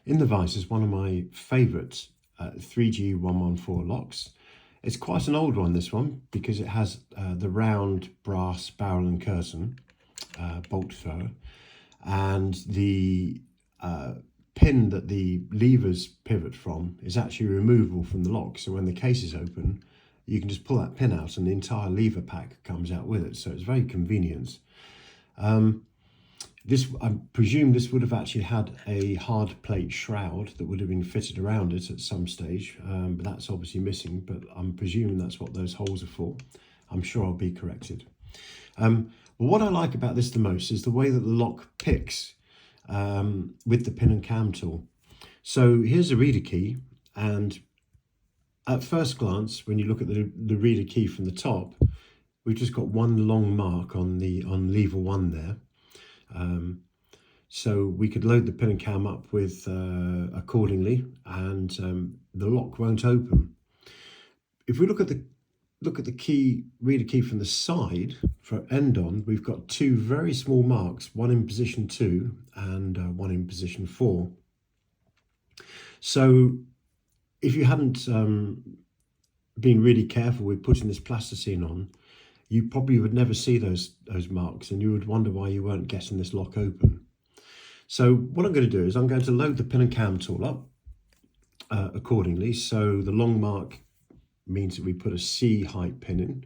in the vise is one of my favourite 3G114 locks. It's quite an old one, this one, because it has the round brass barrel and curtain bolt thrower, and the pin that the levers pivot from is actually removable from the lock. So when the case is open, you can just pull that pin out and the entire lever pack comes out with it. So it's very convenient. I presume this would have actually had a hard plate shroud that would have been fitted around it at some stage, but that's obviously missing, but I'm presuming that's what those holes are for. I'm sure I'll be corrected. But what I like about this the most is the way that the lock picks with the pin and cam tool. So here's a reader key, and at first glance, when you look at the reader key from the top, we've just got one long mark on lever 1 there. So we could load the pin and cam up with accordingly, and the lock won't open. If we look at the reader key from the side for end on, we've got two very small marks, one in position 2 and one in position 4. So if you hadn't been really careful with putting this plasticine on, you probably would never see those marks, and you would wonder why you weren't getting this lock open. So what I'm going to do is I'm going to load the pin and cam tool up accordingly. So the long mark means that we put a C height pin in,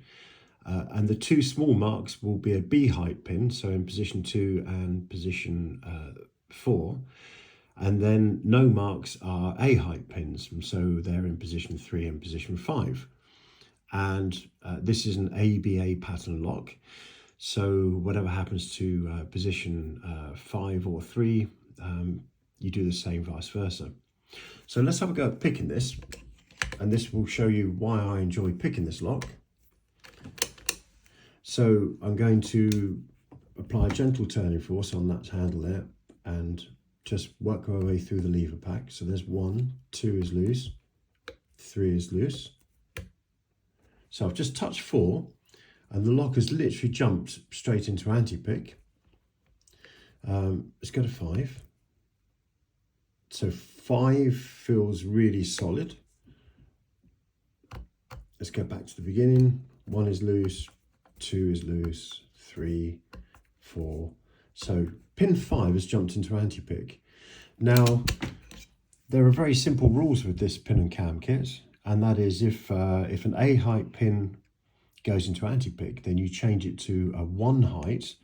and the two small marks will be a B height pin, so in position 2 and position 4, and then no marks are A height pins, and so they're in position 3 and position 5. And this is an ABA pattern lock, so whatever happens to position 5 or 3, you do the same vice versa. So let's have a go at picking this, and this will show you why I enjoy picking this lock. So I'm going to apply a gentle turning force on that handle there and just work my way through the lever pack. So there's 1, 2 is loose, 3 is loose. So I've just touched 4 and the lock has literally jumped straight into anti-pick. Let's go to 5. So 5 feels really solid. Let's go back to the beginning. 1 is loose, 2 is loose, 3, 4. So pin 5 has jumped into anti-pick. Now, there are very simple rules with this pin and cam kit, and that is if an A height pin goes into anti-pick, then you change it to a 1 height,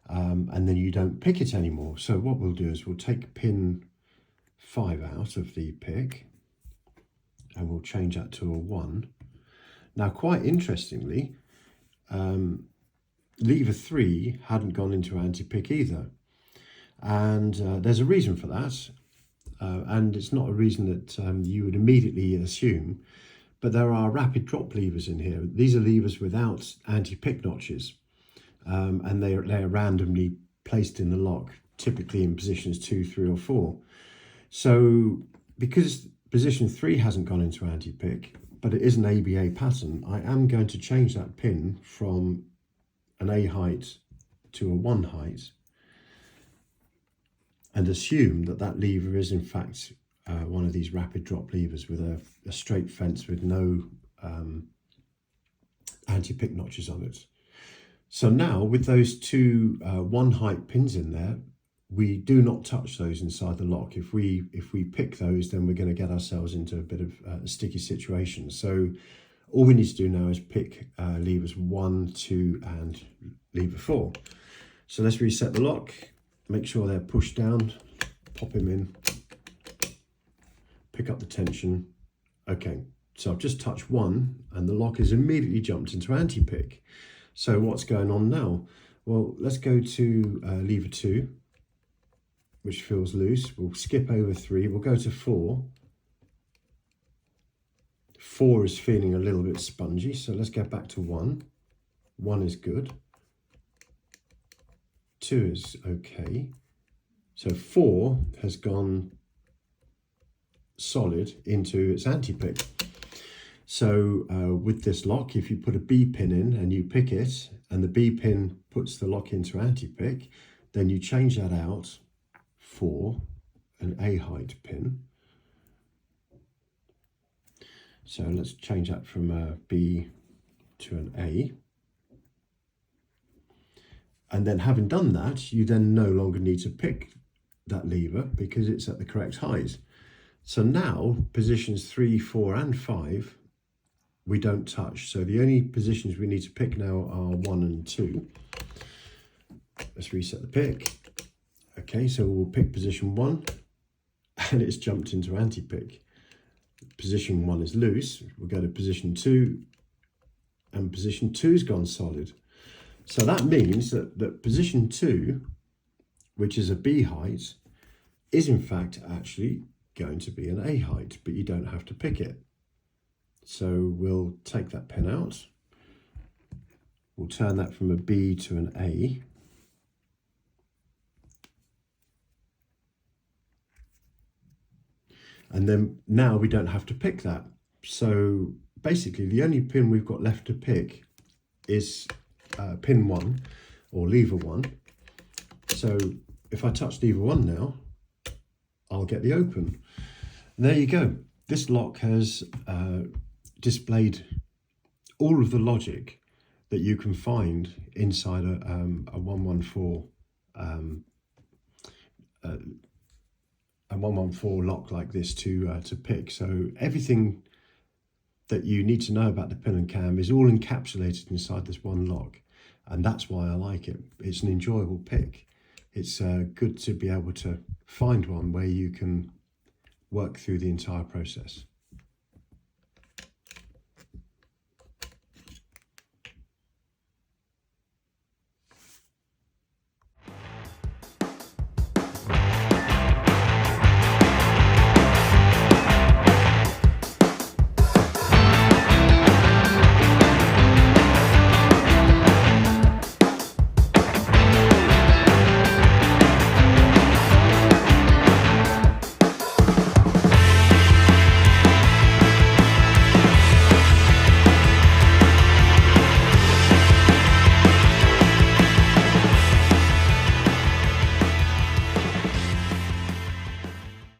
and then you don't pick it anymore. So what we'll do is we'll take pin 5 out of the pick and we'll change that to a 1. Now, quite interestingly, lever 3 hadn't gone into anti-pick either, and there's a reason for that, and it's not a reason that you would immediately assume, but there are rapid drop levers in here. These are levers without anti-pick notches, and they are randomly placed in the lock, typically in positions 2, 3 or 4. So because position 3 hasn't gone into anti-pick, but it is an ABA pattern, I am going to change that pin from an A height to a 1 height and assume that that lever is in fact one of these rapid drop levers with a straight fence with no anti-pick notches on it. So now with those two 1 height pins in there, we do not touch those inside the lock. If we pick those, then we're going to get ourselves into a bit of a sticky situation. So all we need to do now is pick levers 1, 2 and lever 4. So let's reset the lock, make sure they're pushed down, pop them in, pick up the tension. Okay, so I've just touched 1 and the lock has immediately jumped into anti-pick. So what's going on now? Well, let's go to lever 2, which feels loose. We'll skip over 3, we'll go to 4. 4 is feeling a little bit spongy, so let's go back to 1. 1 is good. 2 is okay. So 4 has gone solid into its anti-pick. So with this lock, if you put a B pin in and you pick it, and the B pin puts the lock into anti-pick, then you change that out for an an A height pin. So let's change that from a B to an A. And then having done that, you then no longer need to pick that lever because it's at the correct height. So now positions 3, 4 and 5 we don't touch. So the only positions we need to pick now are 1 and 2. Let's reset the pick. Okay, so we'll pick position 1 and it's jumped into anti-pick. Position 1 is loose. We'll go to position 2 and position 2's gone solid. So that means that position 2, which is a B height, is in fact actually going to be an A height, but you don't have to pick it. So we'll take that pin out. We'll turn that from a B to an A. And then now we don't have to pick that. So basically the only pin we've got left to pick is pin 1 or lever 1. So if I touch lever 1 now, I'll get the open. And there you go. This lock has displayed all of the logic that you can find inside a 114 a 114 lock like this to pick. So everything that you need to know about the pin and cam is all encapsulated inside this one lock, and that's why I like it. It's an enjoyable pick. It's good to be able to find one where you can work through the entire process.